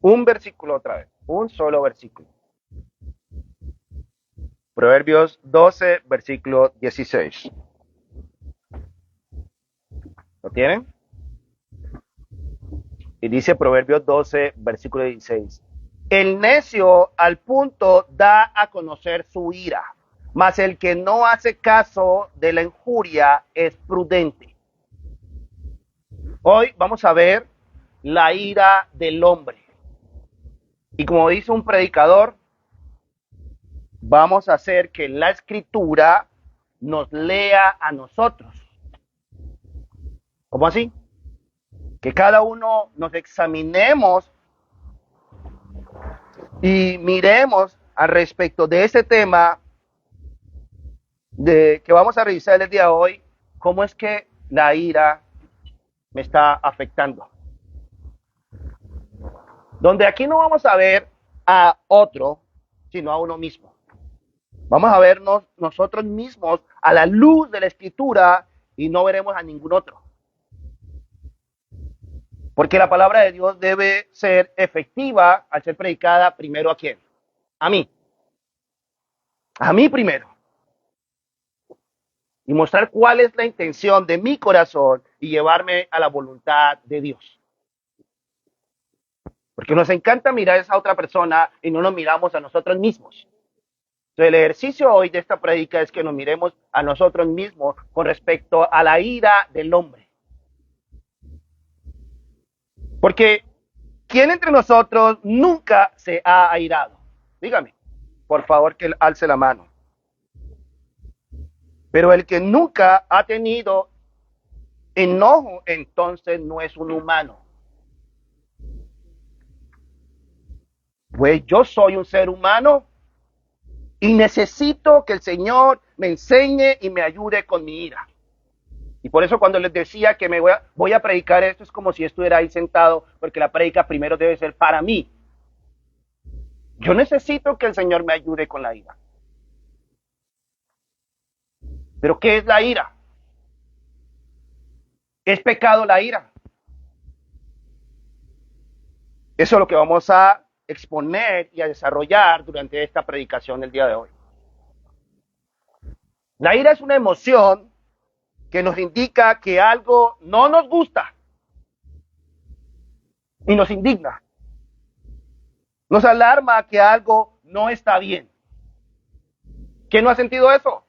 Un versículo otra vez, un solo versículo. Proverbios 12, versículo 16. ¿Lo tienen? Y dice Proverbios 12, versículo 16. El necio al punto da a conocer su ira, mas el que no hace caso de la injuria es prudente. Hoy vamos a ver la ira del hombre. Y como dice un predicador, vamos a hacer que la escritura nos lea a nosotros. ¿Cómo así? Que cada uno nos examinemos y miremos al respecto de este tema de que vamos a revisar el día de hoy, cómo es que la ira me está afectando. Donde aquí no vamos a ver a otro, sino a uno mismo. Vamos a vernos nosotros mismos a la luz de la escritura y no veremos a ningún otro. Porque la palabra de Dios debe ser efectiva al ser predicada primero a quién? A mí. A mí primero. Y mostrar cuál es la intención de mi corazón y llevarme a la voluntad de Dios. Porque nos encanta mirar a esa otra persona y no nos miramos a nosotros mismos. Entonces, el ejercicio hoy de esta prédica es que nos miremos a nosotros mismos con respecto a la ira del hombre. Porque ¿quién entre nosotros nunca se ha airado? Dígame, por favor, que alce la mano. Pero el que nunca ha tenido enojo, entonces no es un humano. Pues yo soy un ser humano y necesito que el Señor me enseñe y me ayude con mi ira. Y por eso cuando les decía que voy a predicar esto, es como si estuviera ahí sentado, porque la predica primero debe ser para mí. Yo necesito que el Señor me ayude con la ira. ¿Pero qué es la ira? ¿Es pecado la ira? Eso es lo que vamos a exponer y a desarrollar durante esta predicación el día de hoy. La ira es una emoción que nos indica que algo no nos gusta y nos indigna. Nos alarma que algo no está bien. ¿Quién no ha sentido eso?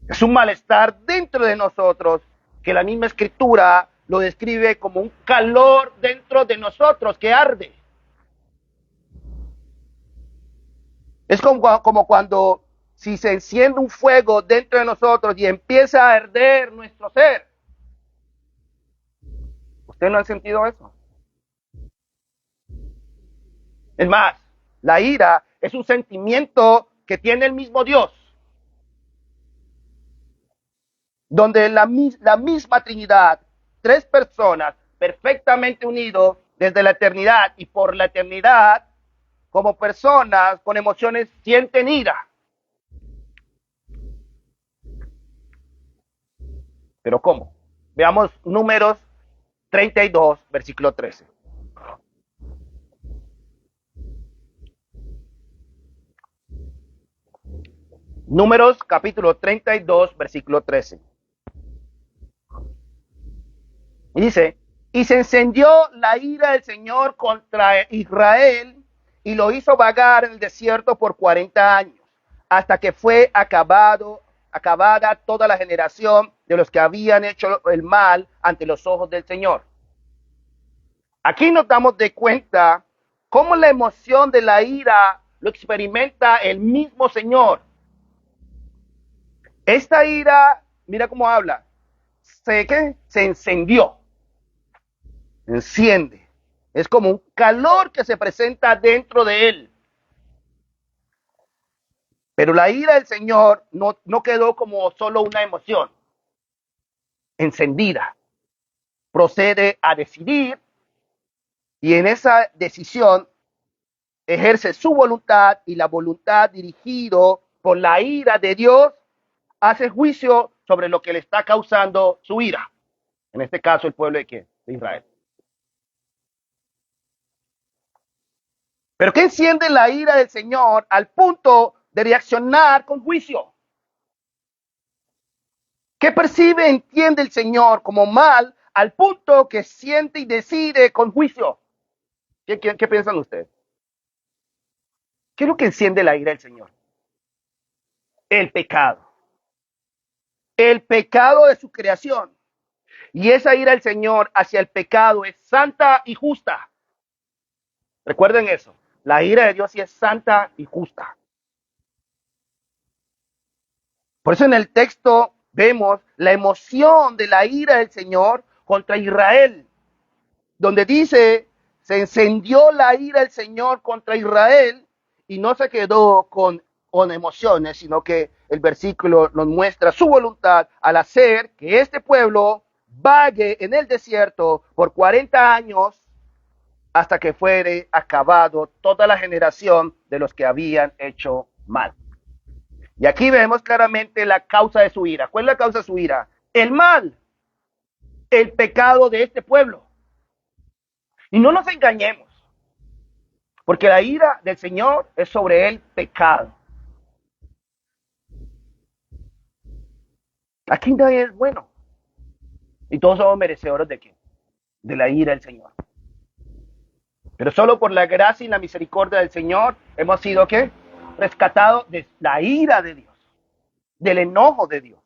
Es un malestar dentro de nosotros que la misma escritura lo describe como un calor dentro de nosotros que arde. Es como cuando si se enciende un fuego dentro de nosotros y empieza a arder nuestro ser. ¿Ustedes no han sentido eso? Es más, la ira es un sentimiento que tiene el mismo Dios, donde la misma Trinidad, tres personas perfectamente unidos desde la eternidad y por la eternidad, como personas con emociones sienten ira. ¿Pero cómo? Veamos Números 32, versículo 13. Números capítulo 32, versículo 13. Y dice, y se encendió la ira del Señor contra Israel y lo hizo vagar en el desierto por 40 años, hasta que fue acabada toda la generación de los que habían hecho el mal ante los ojos del Señor. Aquí nos damos de cuenta cómo la emoción de la ira lo experimenta el mismo Señor. Esta ira, mira cómo habla, se encendió, enciende. Es como un calor que se presenta dentro de él. Pero la ira del Señor no quedó como solo una emoción encendida. Procede a decidir y en esa decisión ejerce su voluntad y la voluntad dirigido por la ira de Dios hace juicio sobre lo que le está causando su ira. En este caso, el pueblo de quién? de Israel. Pero ¿qué enciende la ira del Señor al punto de reaccionar con juicio? ¿Qué percibe, entiende el Señor como mal al punto que siente y decide con juicio? ¿Qué piensan ustedes? ¿Qué es lo que enciende la ira del Señor? El pecado. El pecado de su creación. Y esa ira del Señor hacia el pecado es santa y justa. Recuerden eso. La ira de Dios sí es santa y justa. Por eso en el texto vemos la emoción de la ira del Señor contra Israel, donde dice, se encendió la ira del Señor contra Israel y no se quedó con emociones, sino que el versículo nos muestra su voluntad al hacer que este pueblo vague en el desierto por 40 años hasta que fuere acabado toda la generación de los que habían hecho mal. Y aquí vemos claramente la causa de su ira. ¿Cuál es la causa de su ira? El mal, el pecado de este pueblo. Y no nos engañemos, porque la ira del Señor es sobre el pecado. Aquí nadie es bueno. Y todos somos merecedores de qué? De la ira del Señor. Pero solo por la gracia y la misericordia del Señor hemos sido ¿qué? Rescatados de la ira de Dios, del enojo de Dios.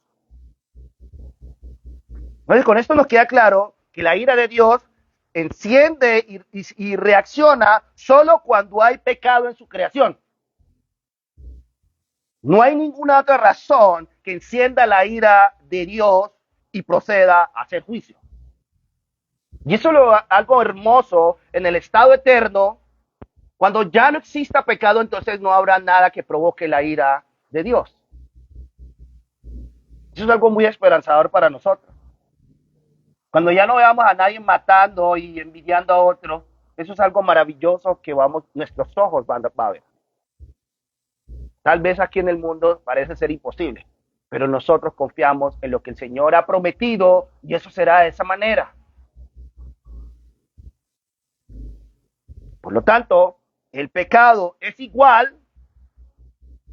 Entonces, con esto nos queda claro que la ira de Dios enciende y reacciona solo cuando hay pecado en su creación. No hay ninguna otra razón que encienda la ira de Dios y proceda a hacer juicio. Y eso es algo hermoso en el estado eterno. Cuando ya no exista pecado, entonces no habrá nada que provoque la ira de Dios. Eso es algo muy esperanzador para nosotros. Cuando ya no veamos a nadie matando y envidiando a otro, eso es algo maravilloso que nuestros ojos van a ver. Tal vez aquí en el mundo parece ser imposible, pero nosotros confiamos en lo que el Señor ha prometido y eso será de esa manera. Por lo tanto, el pecado es igual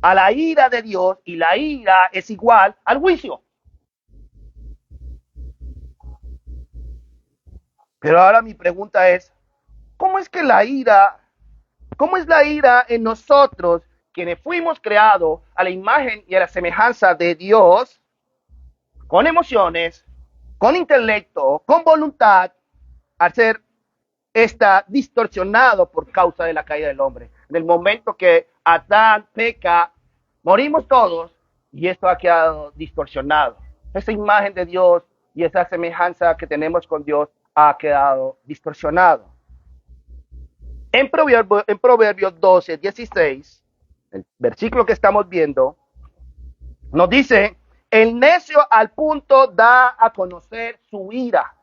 a la ira de Dios y la ira es igual al juicio. Pero ahora mi pregunta es, ¿cómo es la ira en nosotros, quienes fuimos creados a la imagen y a la semejanza de Dios, con emociones, con intelecto, con voluntad, al ser distorsionado por causa de la caída del hombre? En el momento que Adán peca, morimos todos y esto ha quedado distorsionado. Esa imagen de Dios y esa semejanza que tenemos con Dios ha quedado distorsionado. En Proverbios 12, 16, el versículo que estamos viendo, nos dice, el necio al punto da a conocer su ira,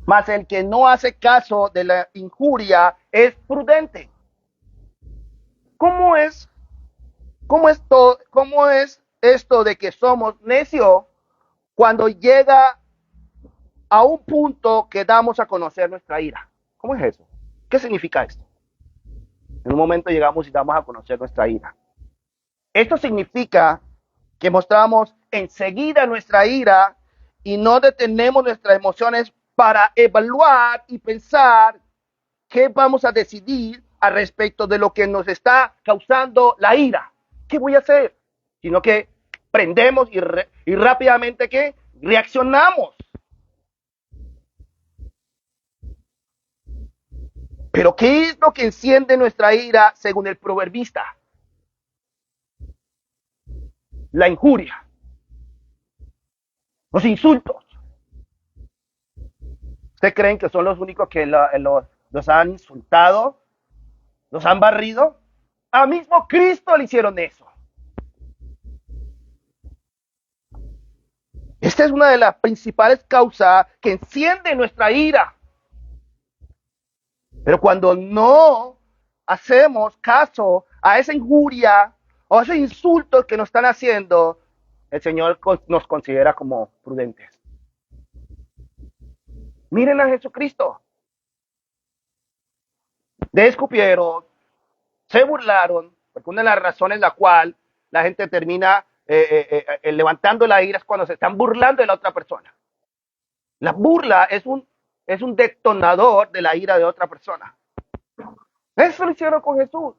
mas el que no hace caso de la injuria es prudente. ¿Cómo es esto de que somos necios cuando llega a un punto que damos a conocer nuestra ira? ¿Cómo es eso? ¿Qué significa esto? En un momento llegamos y damos a conocer nuestra ira. Esto significa que mostramos enseguida nuestra ira y no detenemos nuestras emociones para evaluar y pensar qué vamos a decidir al respecto de lo que nos está causando la ira. ¿Qué voy a hacer? Sino que prendemos y rápidamente ¿qué? Reaccionamos. Pero ¿qué es lo que enciende nuestra ira según el proverbista? La injuria, los insultos. ¿Ustedes creen que son los únicos que los han insultado? ¿Los han barrido? A mismo Cristo le hicieron eso. Esta es una de las principales causas que enciende nuestra ira. Pero cuando no hacemos caso a esa injuria o a esos insultos que nos están haciendo, el Señor nos considera como prudentes. Miren a Jesucristo. Le escupieron, se burlaron, porque una de las razones la cual la gente termina levantando la ira es cuando se están burlando de la otra persona. La burla es un detonador de la ira de otra persona. Eso lo hicieron con Jesús.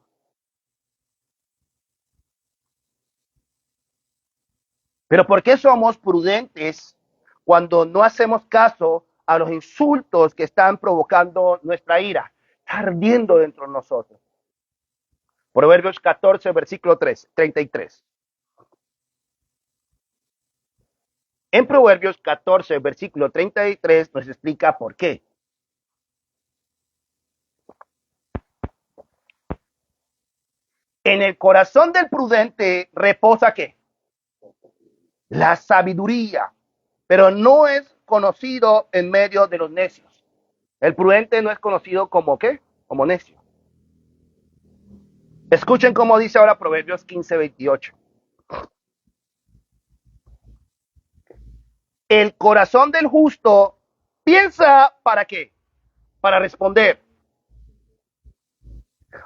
Pero ¿por qué somos prudentes cuando no hacemos caso a los insultos que están provocando nuestra ira? Está ardiendo dentro de nosotros. Proverbios 14, versículo 33. En Proverbios 14, versículo 33 nos explica por qué. En el corazón del prudente reposa ¿qué? La sabiduría, pero no es conocido en medio de los necios. El prudente no es conocido como ¿qué? Como necio. Escuchen cómo dice ahora Proverbios 15, 28. El corazón del justo piensa ¿para qué? Para responder.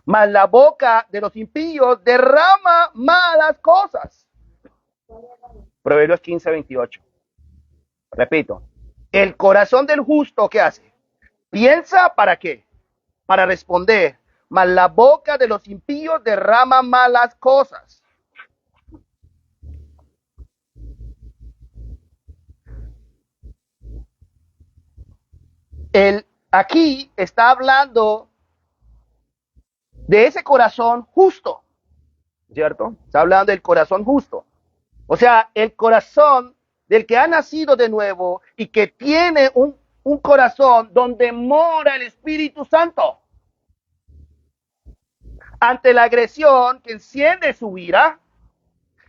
Mas la boca de los impíos derrama malas cosas. Proverbios 15, 28. Repito. El corazón del justo, ¿qué hace? Piensa ¿para qué? Para responder. Mas la boca de los impíos derrama malas cosas. Aquí está hablando de ese corazón justo, ¿cierto? Está hablando del corazón justo. O sea, el corazón del que ha nacido de nuevo y que tiene un corazón donde mora el Espíritu Santo. Ante la agresión que enciende su ira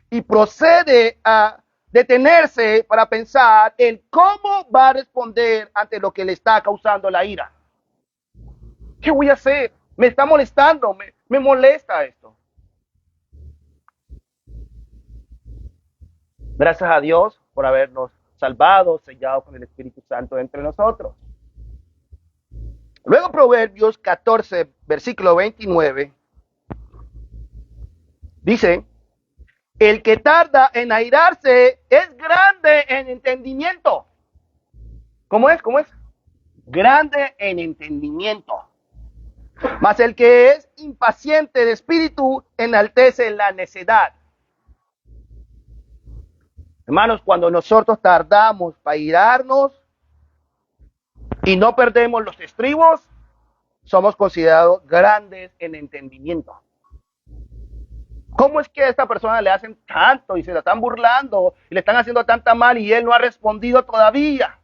y procede a detenerse para pensar en cómo va a responder ante lo que le está causando la ira. ¿Qué voy a hacer? Me está molestando, me molesta esto. Gracias a Dios por habernos salvado, sellado con el Espíritu Santo entre nosotros. Luego Proverbios 14, versículo 29, dice, el que tarda en airarse es grande en entendimiento. ¿Cómo es? ¿Cómo es? Grande en entendimiento. Mas el que es impaciente de espíritu enaltece la necedad. Hermanos, cuando nosotros tardamos para irarnos y no perdemos los estribos, somos considerados grandes en entendimiento. ¿Cómo es que a esta persona le hacen tanto y se la están burlando y le están haciendo tanta mal y él no ha respondido todavía?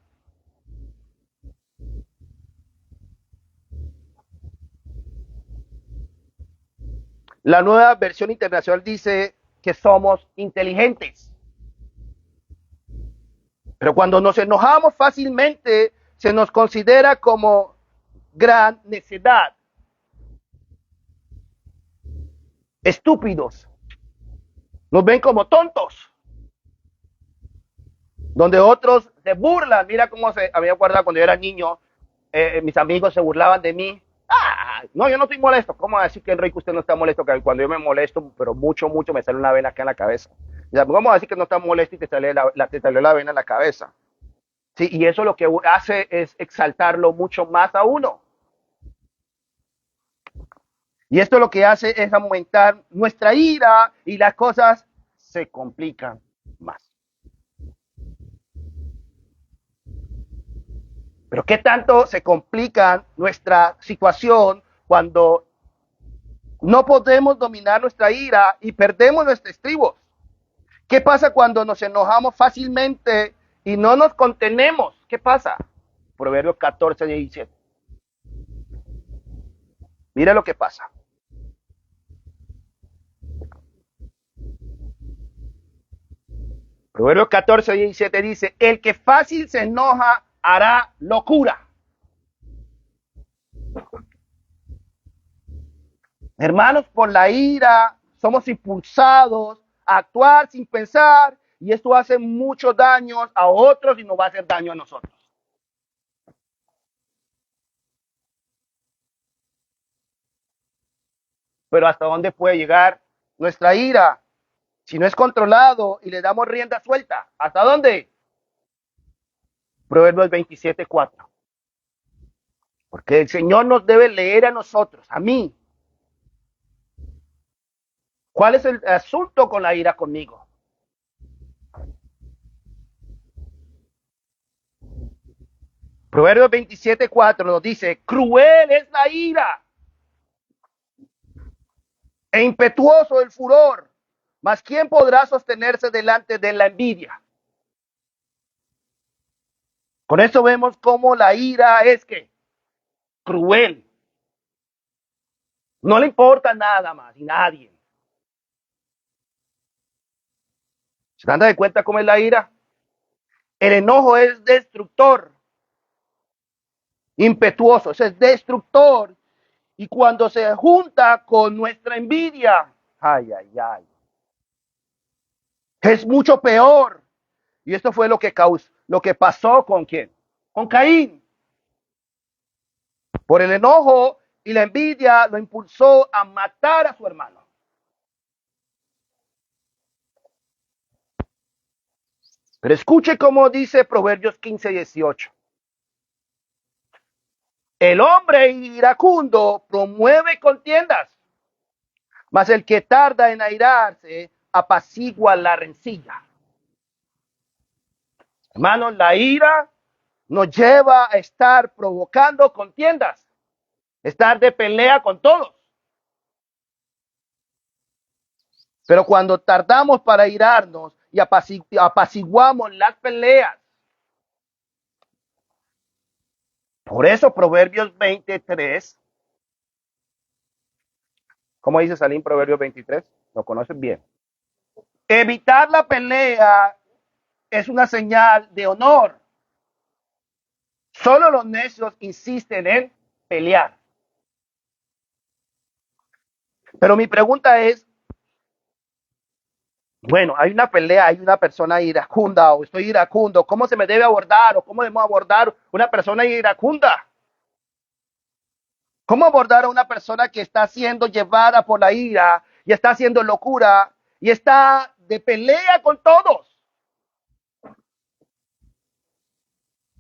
La nueva versión internacional dice que somos inteligentes. Pero cuando nos enojamos fácilmente, se nos considera como gran necedad. Estúpidos. Nos ven como tontos. Donde otros se burlan. Mira cómo a mí me acuerdo cuando yo era niño, mis amigos se burlaban de mí. No, yo no estoy molesto. ¿Cómo decir que Enrique usted no está molesto? Que cuando yo me molesto, pero mucho, me sale una vena acá en la cabeza. ¿Cómo decir que no está molesto y te salió la vena en la cabeza? Sí, y eso lo que hace es exaltarlo mucho más a uno. Y esto lo que hace es aumentar nuestra ira y las cosas se complican más. Pero ¿qué tanto se complica nuestra situación cuando no podemos dominar nuestra ira y perdemos nuestros estribos? ¿Qué pasa cuando nos enojamos fácilmente y no nos contenemos? ¿Qué pasa? Proverbios 14, 17. Mira lo que pasa. Proverbios 14, 17 dice, el que fácil se enoja hará locura. Hermanos, por la ira somos impulsados a actuar sin pensar y esto hace muchos daños a otros y nos va a hacer daño a nosotros. Pero ¿hasta dónde puede llegar nuestra ira si no es controlado y le damos rienda suelta? ¿Hasta dónde? Proverbios 27:4. Porque el Señor nos debe leer a nosotros, a mí. ¿Cuál es el asunto con la ira conmigo? Proverbios 27:4 nos dice, cruel es la ira e impetuoso el furor, mas ¿quién podrá sostenerse delante de la envidia? Con esto vemos cómo la ira es que cruel. No le importa nada más y nadie. ¿Se dan de cuenta cómo es la ira? El enojo es destructor, impetuoso, ese es destructor. Y cuando se junta con nuestra envidia, ay, ay, ay, es mucho peor. Y esto fue lo que causó, lo que pasó con quién, con Caín. Por el enojo y la envidia lo impulsó a matar a su hermano. Pero escuche cómo dice Proverbios 15:18. El hombre iracundo promueve contiendas, mas el que tarda en airarse apacigua la rencilla. Hermanos, la ira nos lleva a estar provocando contiendas, estar de pelea con todos. Pero cuando tardamos para irarnos y apaciguamos las peleas, por eso Proverbios 23, ¿cómo dice Salim Proverbios 23? Lo conocen bien. Evitar la pelea es una señal de honor. Solo los necios insisten en pelear. Pero mi pregunta es, bueno, hay una pelea, hay una persona iracunda o estoy iracundo, ¿cómo se me debe abordar o cómo debemos abordar una persona iracunda? ¿Cómo abordar a una persona que está siendo llevada por la ira y está haciendo locura y está de pelea con todos?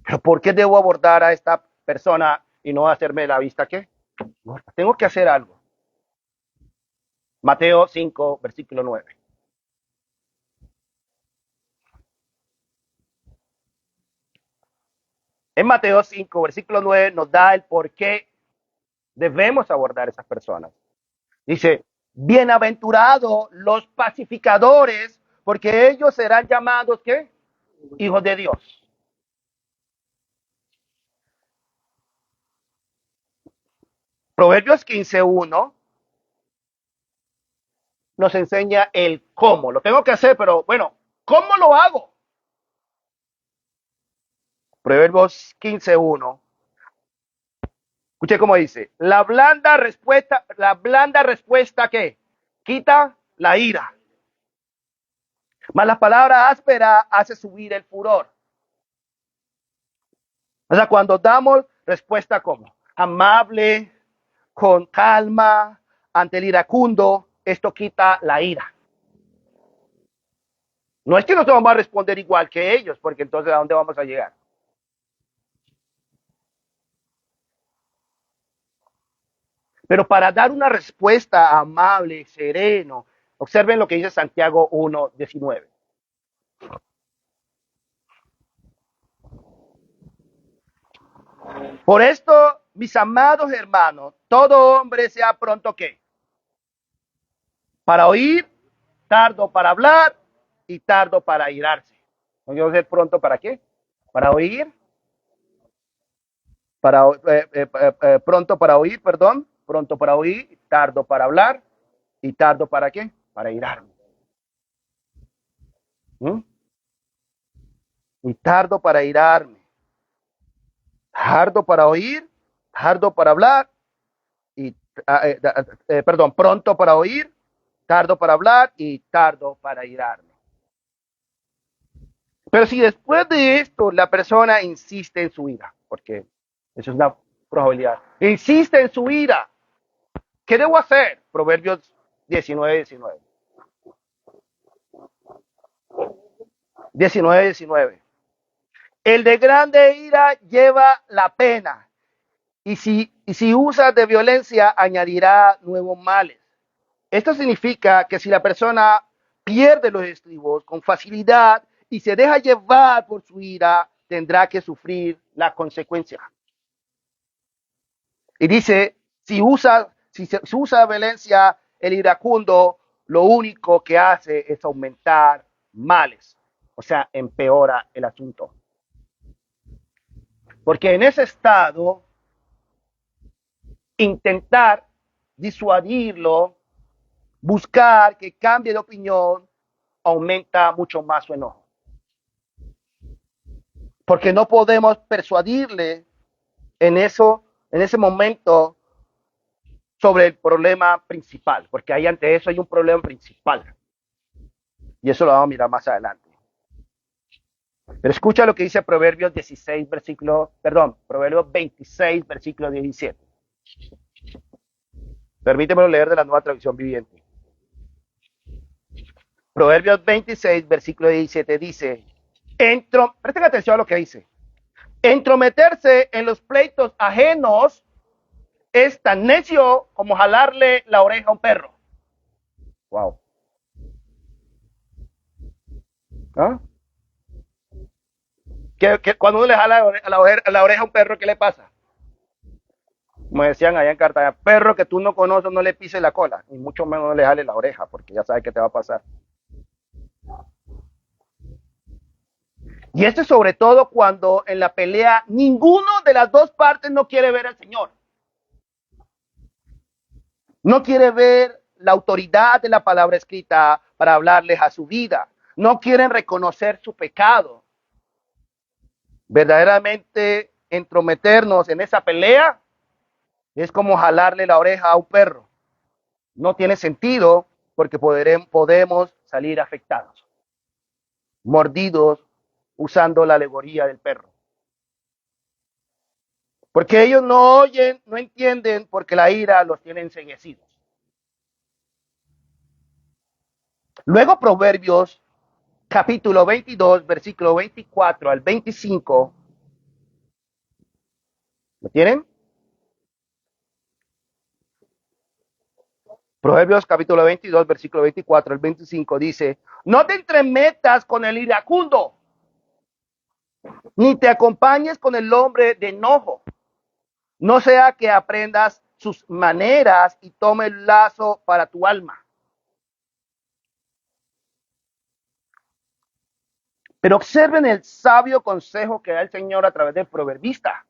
¿Pero por qué debo abordar a esta persona y no hacerme la vista qué? No, tengo que hacer algo. Mateo 5, versículo 9. En Mateo 5, versículo 9 nos da el por qué debemos abordar a esas personas. Dice, bienaventurados los pacificadores, porque ellos serán llamados, ¿qué? Hijos de Dios. Proverbios 15:1 nos enseña el cómo. Lo tengo que hacer, pero bueno, ¿cómo lo hago? Proverbios 15:1. Escuche cómo dice, la blanda respuesta ¿qué? Quita la ira. Mas la palabra áspera hace subir el furor. O sea, cuando damos respuesta como amable, con calma, ante el iracundo, esto quita la ira. No es que nosotros vamos a responder igual que ellos, porque entonces ¿a dónde vamos a llegar? Pero para dar una respuesta amable, sereno, observen lo que dice Santiago 1:19. Por esto, mis amados hermanos, todo hombre sea pronto ¿qué? Para oír, tardo para hablar y tardo para irarse. ¿No quiero ser pronto para qué? Para oír, para pronto para oír, perdón, pronto para oír, tardo para hablar y tardo para qué? Para irarme. ¿Mm? Y tardo para irarme. Tardo para oír, tardo para hablar y perdón, pronto para oír, tardo para hablar y tardo para irarme. Pero si después de esto la persona insiste en su ira, porque eso es una probabilidad, insiste en su ira, ¿qué debo hacer? Proverbios 19:19. 19:19. El de grande ira lleva la pena, y si usa de violencia añadirá nuevos males. Esto significa que si la persona pierde los estribos con facilidad y se deja llevar por su ira, tendrá que sufrir la consecuencia. Y dice, si usa violencia, el iracundo lo único que hace es aumentar males. O sea, empeora el asunto. Porque en ese estado, intentar disuadirlo, buscar que cambie de opinión, aumenta mucho más su enojo. Porque no podemos persuadirle en ese momento sobre el problema principal, porque ahí ante eso hay un problema principal. Y eso lo vamos a mirar más adelante. Pero escucha lo que dice Proverbios 26, versículo 17. Permítemelo leer de la Nueva Traducción Viviente. Proverbios 26, versículo 17 dice, presten atención a lo que dice, entrometerse en los pleitos ajenos es tan necio como jalarle la oreja a un perro. Wow. ¿Ah? Cuando uno le jala la oreja a un perro, ¿qué le pasa? Como decían allá en Cartagena, perro que tú no conoces, no le pises la cola, y mucho menos no le jale la oreja, porque ya sabes qué te va a pasar. Y esto es sobre todo cuando en la pelea ninguno de las dos partes no quiere ver al Señor. No quiere ver la autoridad de la palabra escrita para hablarles a su vida. No quieren reconocer su pecado. Verdaderamente entrometernos en esa pelea es como jalarle la oreja a un perro. No tiene sentido porque podemos salir afectados, mordidos, usando la alegoría del perro. Porque ellos no oyen, no entienden, porque la ira los tiene enceguecidos. Luego Proverbios, capítulo 22, versículo 24 al 25. ¿Lo tienen? Proverbios capítulo 22, versículo 24 al 25 dice, no te entremetas con el iracundo, ni te acompañes con el hombre de enojo. No sea que aprendas sus maneras y tome el lazo para tu alma. Pero observen el sabio consejo que da el Señor a través del proverbista.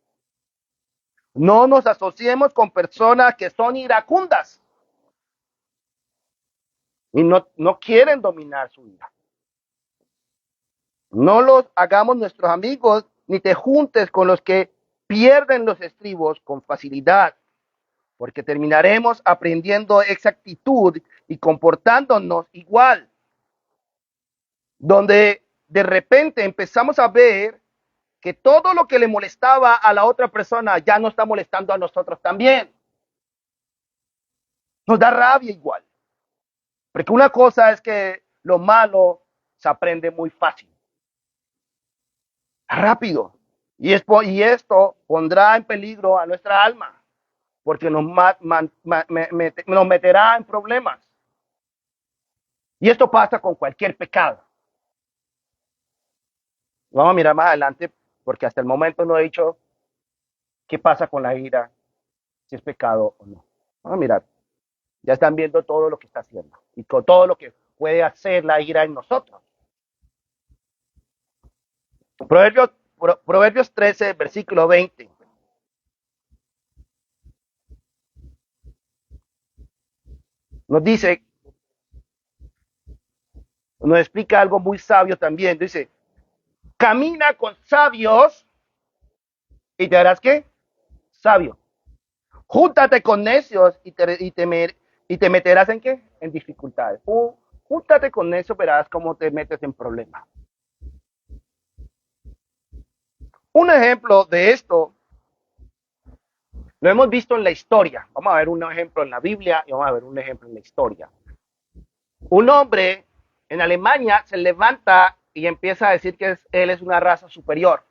No nos asociemos con personas que son iracundas y no quieren dominar su ira. No los hagamos nuestros amigos, ni te juntes con los que pierden los estribos con facilidad, porque terminaremos aprendiendo esa actitud y comportándonos igual, donde de repente empezamos a ver que todo lo que le molestaba a la otra persona ya no está molestando a nosotros también. Nos da rabia igual, porque una cosa es que lo malo se aprende muy fácil, rápido, y esto pondrá en peligro a nuestra alma, porque nos meterá en problemas. Y esto pasa con cualquier pecado. Vamos a mirar más adelante, porque hasta el momento no he dicho qué pasa con la ira, si es pecado o no. Vamos a mirar. Ya están viendo todo lo que está haciendo y con todo lo que puede hacer la ira en nosotros. Proverbios 13, versículo 20. Nos explica algo muy sabio también. Dice, camina con sabios y te harás ¿qué? Sabio. Júntate con necios y te meterás en ¿qué? En dificultades. Júntate con necios, verás cómo te metes en problemas. Un ejemplo de esto Lo hemos visto en la historia. Vamos a ver un ejemplo en la Biblia y vamos a ver un ejemplo en la historia. Un hombre en Alemania se levanta y empieza a decir que él es una raza superior.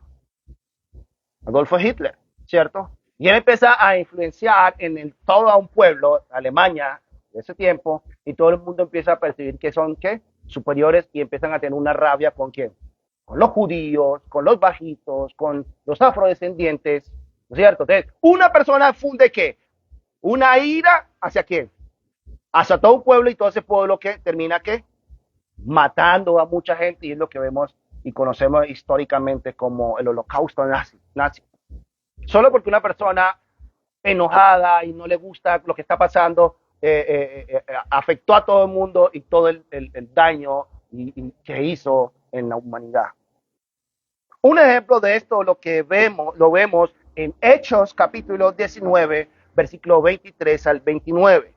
Adolfo Hitler, ¿cierto? Y él empieza a influenciar en todo un pueblo, Alemania, de ese tiempo, y todo el mundo empieza a percibir que son, ¿qué? Superiores, y empiezan a tener una rabia ¿con quién? Con los judíos, con los bajitos, con los afrodescendientes, ¿no es cierto? Entonces, una persona funde, ¿qué? Una ira hacia quién? Hacia todo un pueblo, y todo ese pueblo que termina, ¿qué? Matando a mucha gente, y es lo que vemos y conocemos históricamente como el holocausto nazi. Solo porque una persona enojada y no le gusta lo que está pasando, afectó a todo el mundo y todo el daño que hizo en la humanidad. Un ejemplo de esto lo vemos en Hechos capítulo 19, versículo 23 al 29.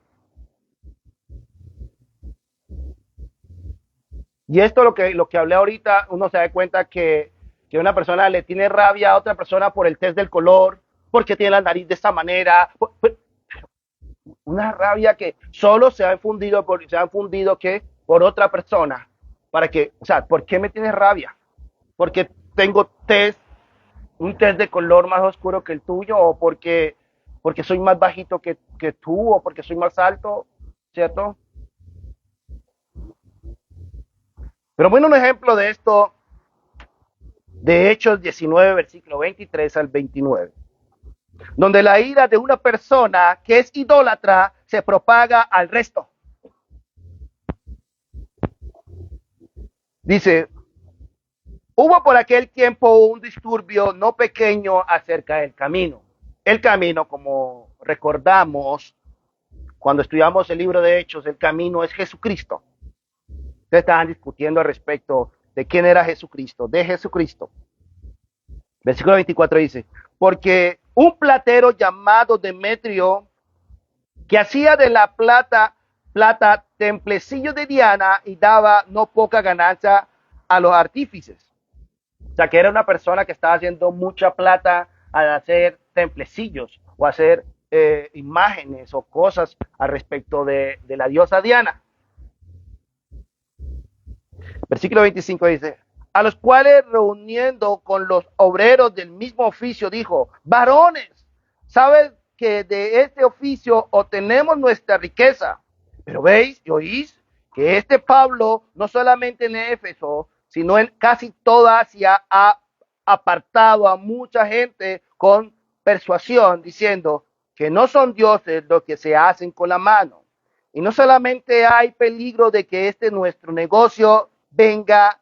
Y esto lo que hablé ahorita, uno se da cuenta que una persona le tiene rabia a otra persona por el test del color, porque tiene la nariz de esta manera. Una rabia que solo se ha infundido que por otra persona. Para que, o sea, ¿por qué me tienes rabia? Porque tengo un test de color más oscuro que el tuyo, o porque soy más bajito que tú, o porque soy más alto, ¿cierto? Pero bueno, un ejemplo de esto, de Hechos 19, versículo 23 al 29, donde la ira de una persona que es idólatra se propaga al resto. Dice, hubo por aquel tiempo un disturbio no pequeño acerca del camino. El camino, como recordamos cuando estudiamos el libro de Hechos, el camino es Jesucristo. Ustedes estaban discutiendo al respecto de quién era Jesucristo, de Jesucristo. Versículo 24 dice, porque un platero llamado Demetrio, que hacía de la plata templecillo de Diana y daba no poca ganancia a los artífices. O sea, que era una persona que estaba haciendo mucha plata al hacer templecillos o hacer imágenes o cosas al respecto de la diosa Diana. Versículo 25 dice, a los cuales reuniendo con los obreros del mismo oficio dijo, varones, ¿sabes que de este oficio obtenemos nuestra riqueza? Pero veis y oís que este Pablo, no solamente en Éfeso, sino en casi toda Asia, ha apartado a mucha gente con persuasión, diciendo que no son dioses los que se hacen con la mano. Y no solamente hay peligro de que nuestro negocio venga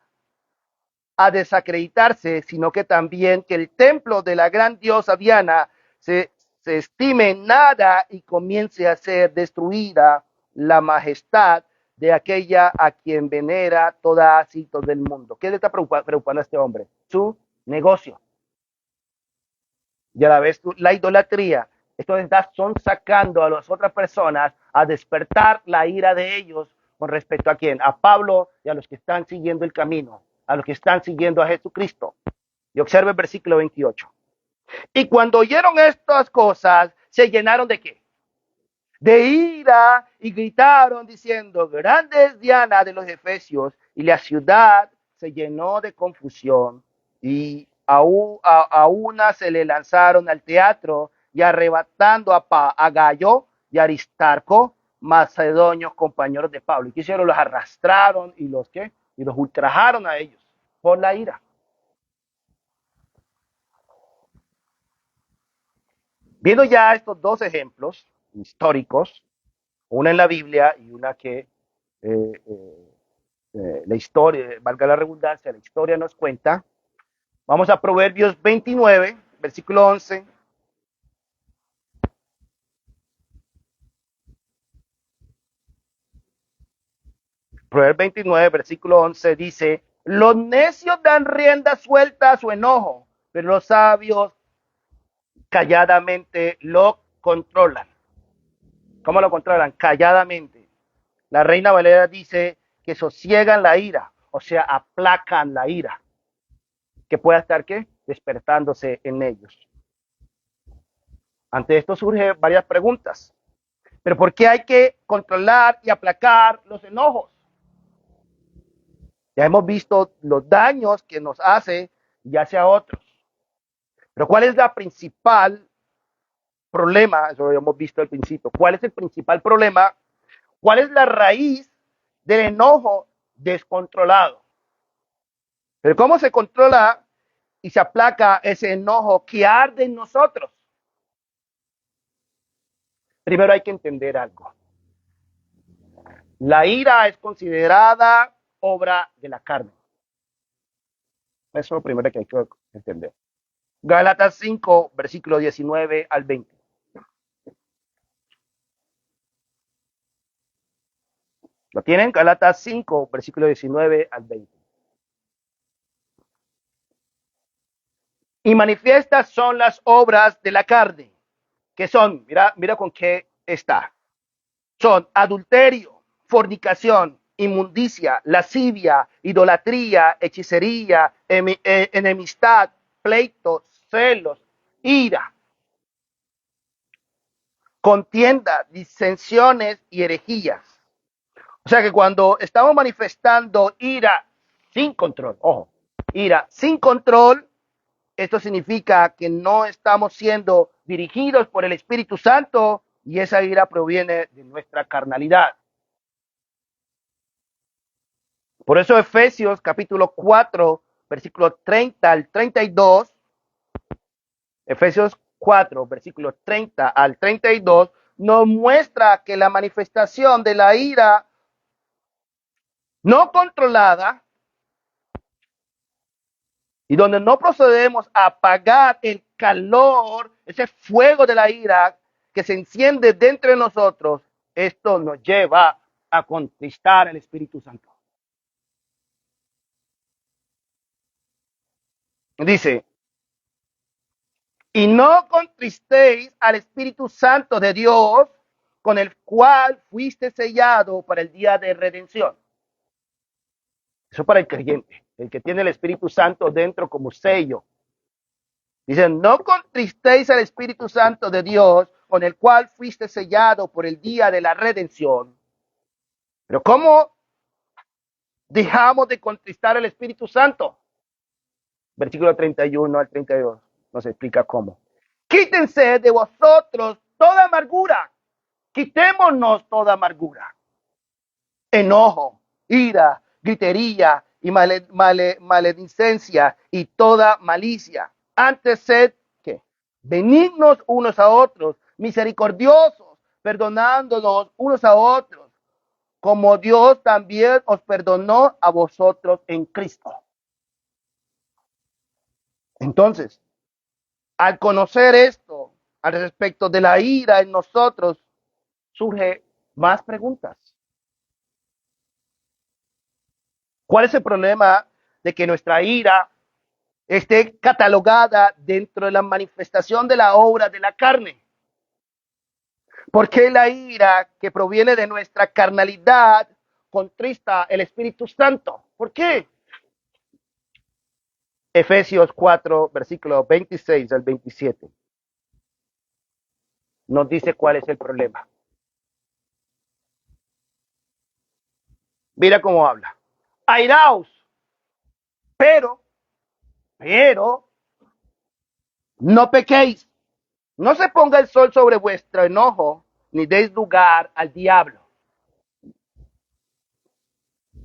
a desacreditarse, sino que también que el templo de la gran diosa Diana se estime nada y comience a ser destruida la majestad de aquella a quien venera toda Asia del mundo. ¿Qué le está preocupando a este hombre? Su negocio. Y a la vez la idolatría. Esto son sacando a las otras personas a despertar la ira de ellos con respecto a quién, a Pablo y a los que están siguiendo el camino, a los que están siguiendo a Jesucristo. Y observe el versículo 28. Y cuando oyeron estas cosas, se llenaron de ¿qué? De ira, y gritaron diciendo, grande es Diana de los Efesios, y la ciudad se llenó de confusión, y a una se le lanzaron al teatro, y arrebatando a Gallo y Aristarco, macedonios compañeros de Pablo. ¿Y qué hicieron? Los arrastraron y los ultrajaron a ellos por la ira. Viendo ya estos dos ejemplos históricos, una en la Biblia y una que la historia, valga la redundancia, la historia nos cuenta, vamos a Proverbios 29, versículo 11. Proverbios 29, versículo 11 dice, los necios dan rienda suelta a su enojo, pero los sabios calladamente lo controlan. ¿Cómo lo controlan? Calladamente. La Reina Valera dice que sosiegan la ira, o sea, aplacan la ira, que pueda estar, ¿qué? Despertándose en ellos. Ante esto surgen varias preguntas. ¿Pero por qué hay que controlar y aplacar los enojos? Ya hemos visto los daños que nos hace ya sea a otros. Pero ¿cuál es la principal problema? Eso lo hemos visto al principio. ¿Cuál es el principal problema? ¿Cuál es la raíz del enojo descontrolado? Pero ¿cómo se controla y se aplaca ese enojo que arde en nosotros? Primero hay que entender algo. La ira es considerada obra de la carne. Eso es lo primero que hay que entender. Gálatas 5, versículo 19 al 20. ¿Lo tienen? Gálatas 5, versículo 19 al 20. Y manifiestas son las obras de la carne, que son, mira con qué está. Son adulterio, fornicación, inmundicia, lascivia, idolatría, hechicería, enemistad, pleitos, celos, ira, contienda, disensiones y herejías. O sea que cuando estamos manifestando ira sin control, ojo, ira sin control, esto significa que no estamos siendo dirigidos por el Espíritu Santo y esa ira proviene de nuestra carnalidad. Por eso Efesios capítulo 4, versículo 30 al 32, Efesios 4, versículo 30 al 32, nos muestra que la manifestación de la ira no controlada y donde no procedemos a apagar el calor, ese fuego de la ira que se enciende dentro de nosotros, esto nos lleva a contristar al Espíritu Santo. Dice, y no contristéis al Espíritu Santo de Dios, con el cual fuiste sellado para el día de redención. Eso para el creyente, el que tiene el Espíritu Santo dentro como sello. Dice, no contristéis al Espíritu Santo de Dios, con el cual fuiste sellado por el día de la redención. Pero ¿cómo dejamos de contristar al Espíritu Santo? Versículo 31 al 32 nos explica cómo. Quítense de vosotros toda amargura. Quitémonos toda amargura. Enojo, ira, gritería y maledicencia y toda malicia. Antes sed, ¿qué? Benignos unos a otros, misericordiosos, perdonándonos unos a otros, como Dios también os perdonó a vosotros en Cristo. Entonces, al conocer esto, al respecto de la ira en nosotros, surge más preguntas. ¿Cuál es el problema de que nuestra ira esté catalogada dentro de la manifestación de la obra de la carne? ¿Por qué la ira que proviene de nuestra carnalidad contrista el Espíritu Santo? ¿Por qué? Efesios 4, versículo 26 al 27. Nos dice cuál es el problema. Mira cómo habla. Airaos, pero, no pequéis. No se ponga el sol sobre vuestro enojo, ni deis lugar al diablo.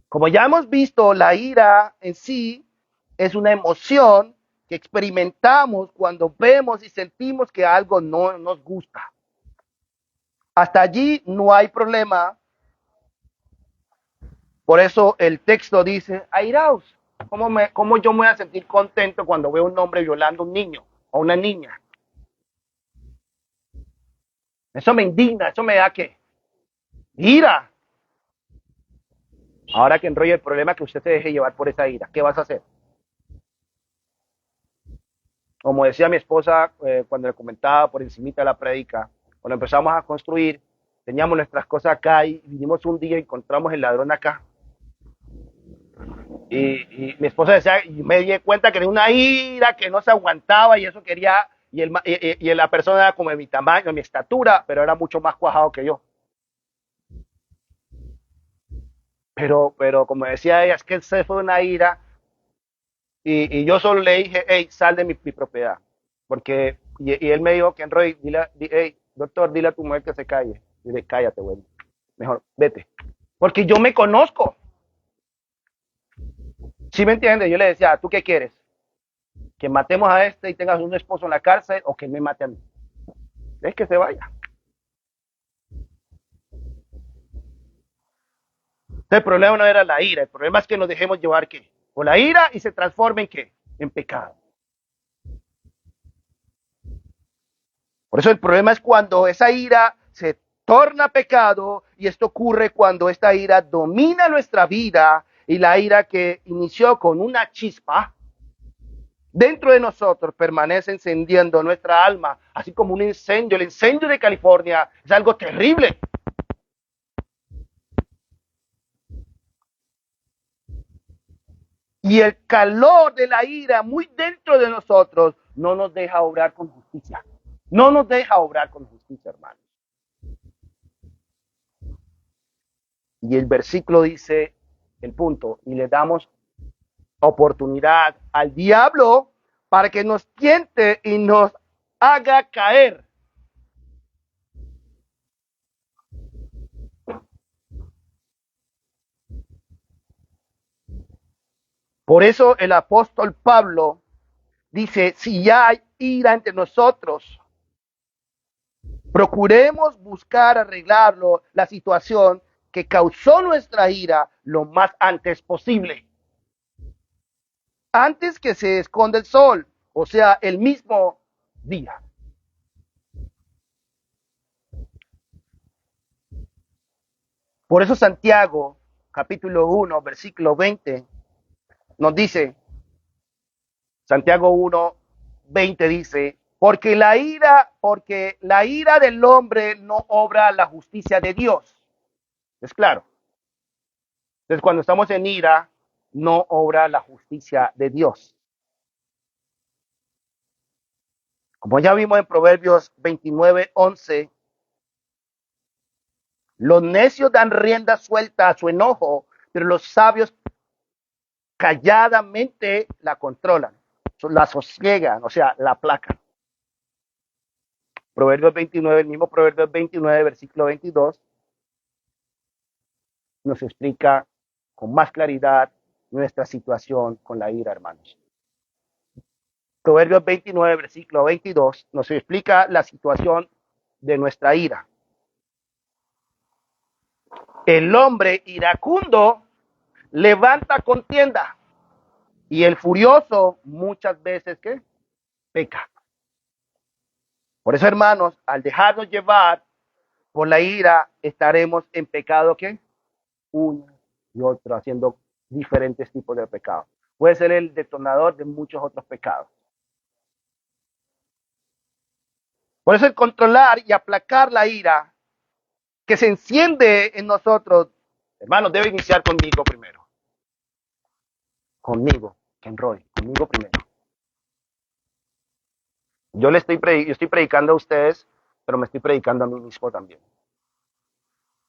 Como ya hemos visto, la ira en sí es una emoción que experimentamos cuando vemos y sentimos que algo no nos gusta. Hasta allí no hay problema. Por eso el texto dice, airaos. ¿Cómo yo me voy a sentir contento cuando veo un hombre violando a un niño o una niña? Eso me indigna, eso me da ¿qué? Ira. Ahora que enrolla el problema que usted se deje llevar por esa ira, ¿qué vas a hacer? Como decía mi esposa cuando le comentaba por encimita de la prédica, cuando empezamos a construir, teníamos nuestras cosas acá y vinimos un día y encontramos el ladrón acá. Y mi esposa decía, y me di cuenta que era una ira que no se aguantaba y eso quería y la persona era como de mi tamaño, de mi estatura, pero era mucho más cuajado que yo. Pero como decía ella, es que se fue una ira y yo solo le dije, hey, sal de mi propiedad. Y él me dijo, que Roy, hey, doctor, dile a tu mujer que se calle. Dile, cállate, güey. Mejor, vete. Porque yo me conozco. ¿Sí me entiendes? Yo le decía, ¿tú qué quieres? ¿Que matemos a este y tengas un esposo en la cárcel o que me mate a mí? Es que se vaya. Entonces, el problema no era la ira, el problema es que nos dejemos llevar, ¿qué? O la ira y se transforma en ¿qué? En pecado. Por eso el problema es cuando esa ira se torna pecado, y esto ocurre cuando esta ira domina nuestra vida, y la ira que inició con una chispa dentro de nosotros permanece encendiendo nuestra alma, así como un incendio. El incendio de California es algo terrible. Y el calor de la ira muy dentro de nosotros no nos deja obrar con justicia. No nos deja obrar con justicia, hermanos. Y el versículo dice, el punto, y le damos oportunidad al diablo para que nos tiente y nos haga caer. Por eso el apóstol Pablo dice, si ya hay ira entre nosotros, procuremos buscar arreglarlo, la situación que causó nuestra ira, lo más antes posible. Antes que se esconda el sol, o sea, el mismo día. Por eso Santiago, capítulo 1, versículo 20, nos dice, Santiago 1, 20 dice, porque la ira del hombre no obra la justicia de Dios. Es claro. Entonces, cuando estamos en ira, no obra la justicia de Dios. Como ya vimos en Proverbios 29, 11, los necios dan rienda suelta a su enojo, pero los sabios calladamente la controlan, la sosiegan, o sea, la aplacan. Proverbios 29, el mismo Proverbios 29, versículo 22, nos explica con más claridad nuestra situación con la ira, hermanos. Proverbios 29, versículo 22, nos explica la situación de nuestra ira. El hombre iracundo levanta contienda y el furioso muchas veces ¿qué? Peca. Por eso, hermanos, al dejarnos llevar por la ira, estaremos en pecado ¿qué? Uno y otro, haciendo diferentes tipos de pecados. Puede ser el detonador de muchos otros pecados. Por eso el controlar y aplacar la ira que se enciende en nosotros, hermanos, debe iniciar conmigo primero. Conmigo, Ken Roy, conmigo primero. Yo estoy predicando a ustedes, pero me estoy predicando a mí mismo también.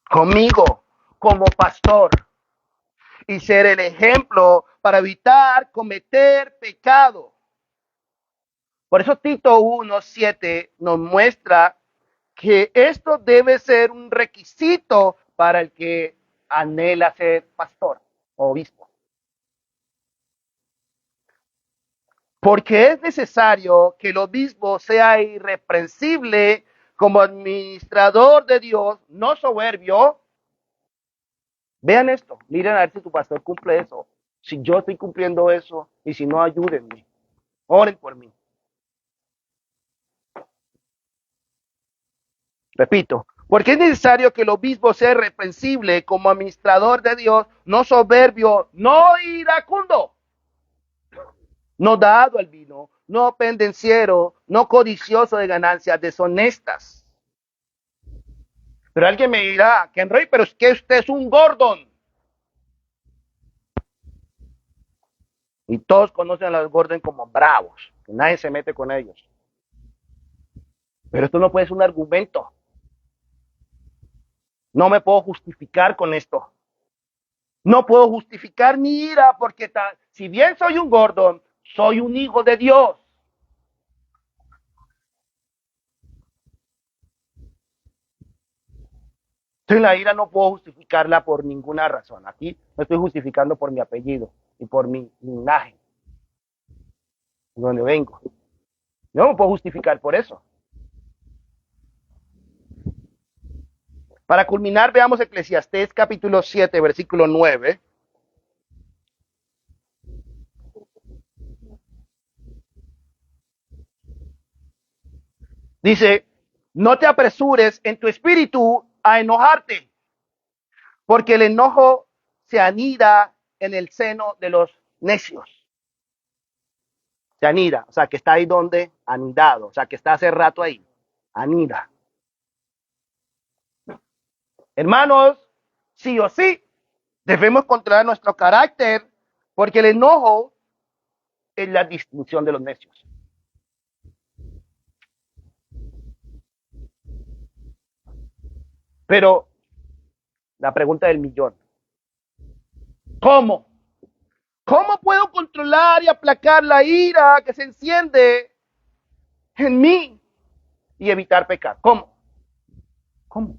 Conmigo, como pastor, y ser el ejemplo para evitar cometer pecado. Por eso Tito 1:7 nos muestra que esto debe ser un requisito para el que anhela ser pastor o obispo. Porque es necesario que el obispo sea irreprensible como administrador de Dios, no soberbio. Vean esto, miren a ver si tu pastor cumple eso. Si yo estoy cumpliendo eso, y si no, ayúdenme. Oren por mí. Repito, porque es necesario que el obispo sea irreprensible como administrador de Dios, no soberbio, no iracundo, no dado al vino, no pendenciero, no codicioso de ganancias deshonestas. Pero alguien me dirá, Ken Rey, pero es que usted es un Gordon. Y todos conocen a los Gordon como bravos, que nadie se mete con ellos. Pero esto no puede ser un argumento. No me puedo justificar con esto. No puedo justificar mi ira porque si bien soy un gordo, soy un hijo de Dios. Entonces la ira no puedo justificarla por ninguna razón. Aquí no estoy justificando por mi apellido y por mi linaje, de donde vengo. No me puedo justificar por eso. Para culminar, veamos Eclesiastés capítulo 7, versículo 9. Dice, no te apresures en tu espíritu a enojarte, porque el enojo se anida en el seno de los necios. Se anida, o sea, que está ahí donde anidado, o sea, que está hace rato ahí, anida. Hermanos, sí o sí, debemos controlar nuestro carácter, porque el enojo es la distinción de los necios. Pero la pregunta del millón, ¿cómo? ¿Cómo puedo controlar y aplacar la ira que se enciende en mí y evitar pecar? ¿Cómo? ¿Cómo?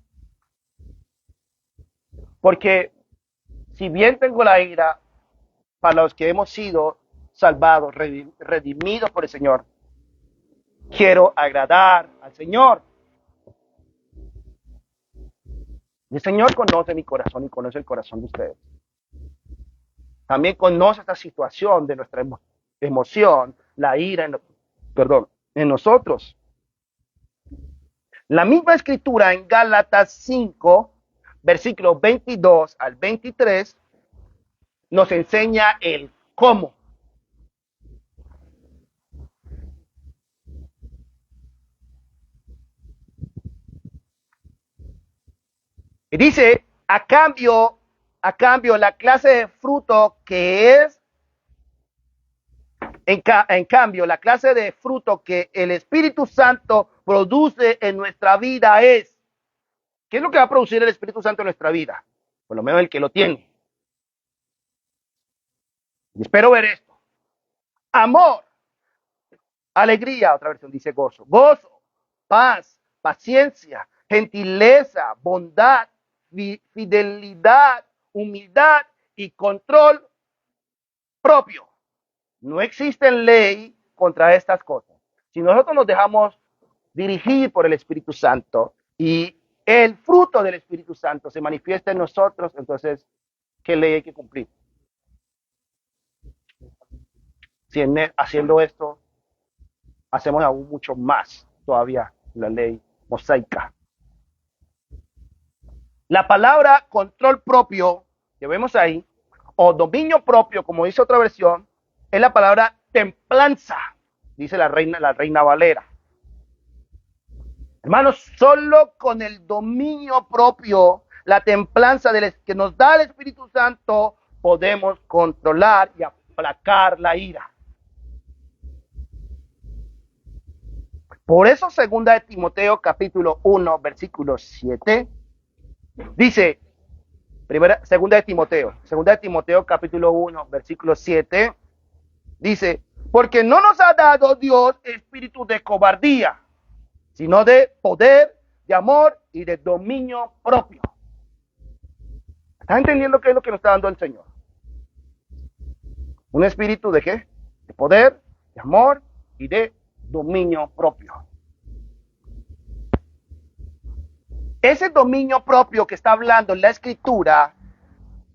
Porque si bien tengo la ira, para los que hemos sido salvados, redimidos por el Señor, quiero agradar al Señor. El Señor conoce mi corazón y conoce el corazón de ustedes. También conoce esta situación de nuestra emoción, la ira en nosotros. La misma escritura en Gálatas 5, versículos 22 al 23, nos enseña el cómo. Y dice, a cambio, la clase de fruto que es, en cambio, la clase de fruto que el Espíritu Santo produce en nuestra vida es, ¿qué es lo que va a producir el Espíritu Santo en nuestra vida? Por lo menos el que lo tiene. Y espero ver esto. Amor, alegría, otra versión dice gozo, paz, paciencia, gentileza, bondad, fidelidad, humildad y control propio. No existe ley contra estas cosas. Si nosotros nos dejamos dirigir por el Espíritu Santo y el fruto del Espíritu Santo se manifiesta en nosotros, entonces, ¿qué ley hay que cumplir? Si haciendo esto, hacemos aún mucho más todavía la ley mosaica. La palabra control propio que vemos ahí, o dominio propio, como dice otra versión, es la palabra templanza, dice la Reina Valera. Hermanos, solo con el dominio propio, la templanza que nos da el Espíritu Santo, podemos controlar y aplacar la ira. Por eso, segunda de Timoteo, capítulo 1, versículo 7, dice, segunda de Timoteo, capítulo 1, versículo 7, dice, porque no nos ha dado Dios espíritu de cobardía, sino de poder, de amor y de dominio propio. ¿Estás entendiendo qué es lo que nos está dando el Señor? ¿Un espíritu de qué? De poder, de amor y de dominio propio. Ese dominio propio que está hablando en la Escritura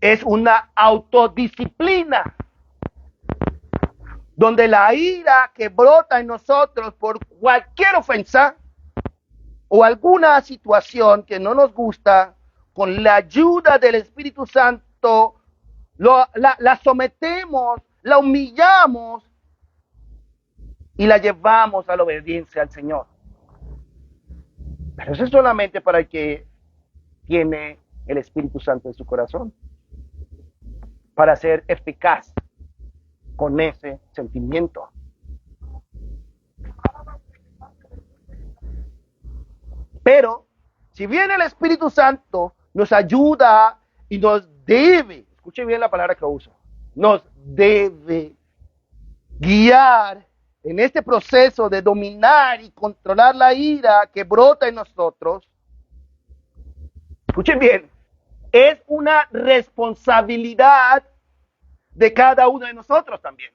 es una autodisciplina, donde la ira que brota en nosotros por cualquier ofensa o alguna situación que no nos gusta, con la ayuda del Espíritu Santo, la sometemos, la humillamos y la llevamos a la obediencia al Señor. Pero eso es solamente para el que tiene el Espíritu Santo en su corazón, para ser eficaz con ese sentimiento. Pero si bien el Espíritu Santo nos ayuda y nos debe, escuche bien la palabra que uso, nos debe guiar en este proceso de dominar y controlar la ira que brota en nosotros, escuchen bien, es una responsabilidad de cada uno de nosotros también.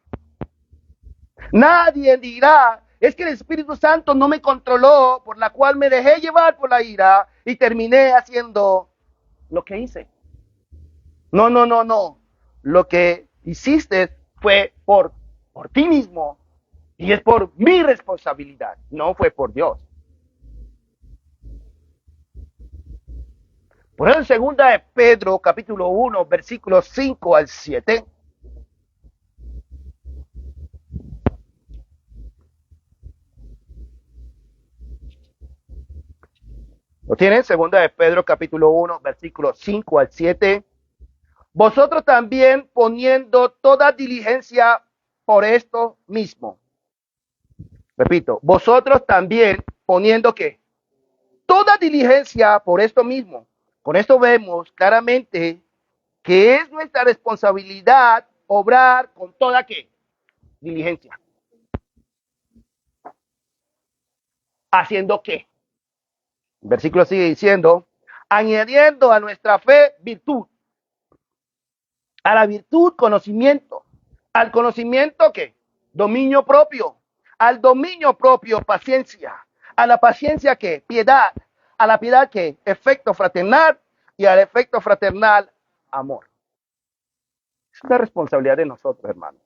Nadie dirá, es que el Espíritu Santo no me controló, por la cual me dejé llevar por la ira y terminé haciendo lo que hice. No, no, no, no. Lo que hiciste fue por ti mismo y es por mi responsabilidad, no fue por Dios. Por eso en segunda de Pedro, capítulo 1, versículos 5 al 7. ¿Lo tienen? Segunda de Pedro, capítulo 1, versículos 5 al 7. Vosotros también poniendo toda diligencia por esto mismo. Repito, vosotros también poniendo ¿qué? Toda diligencia por esto mismo. Con esto vemos claramente que es nuestra responsabilidad obrar con toda ¿qué? Diligencia. ¿Haciendo qué? El versículo sigue diciendo, añadiendo a nuestra fe virtud, a la virtud conocimiento, al conocimiento ¿qué? Dominio propio, al dominio propio paciencia, a la paciencia ¿qué? Piedad, a la piedad ¿qué? Efecto fraternal y al efecto fraternal amor. Es una responsabilidad de nosotros, hermanos.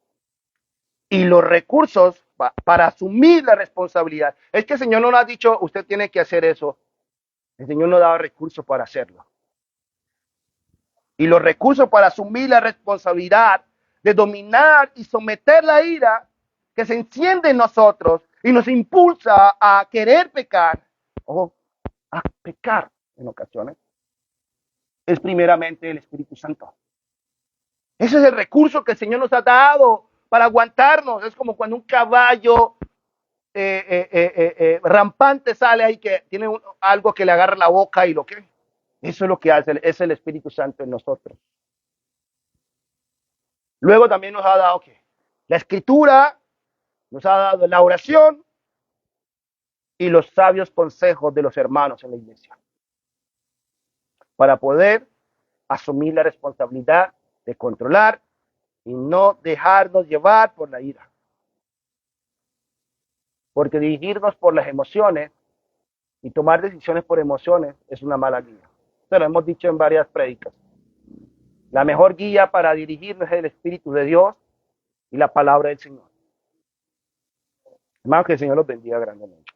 Y los recursos para asumir la responsabilidad. Es que el Señor no nos ha dicho, usted tiene que hacer eso. El Señor nos da recursos para hacerlo. Y los recursos para asumir la responsabilidad de dominar y someter la ira que se enciende en nosotros y nos impulsa a querer pecar o a pecar en ocasiones, es primeramente el Espíritu Santo. Ese es el recurso que el Señor nos ha dado para aguantarnos. Es como cuando un caballo rampante sale ahí que tiene algo que le agarra la boca y lo que... Eso es lo que hace, es el Espíritu Santo en nosotros. Luego también nos ha dado ¿qué? La Escritura, nos ha dado la oración y los sabios consejos de los hermanos en la iglesia. Para poder asumir la responsabilidad de controlar y no dejarnos llevar por la ira. Porque dirigirnos por las emociones y tomar decisiones por emociones es una mala guía. Esto lo hemos dicho en varias prédicas. La mejor guía para dirigirnos es el Espíritu de Dios y la palabra del Señor. Hermanos, que el Señor los bendiga grandemente.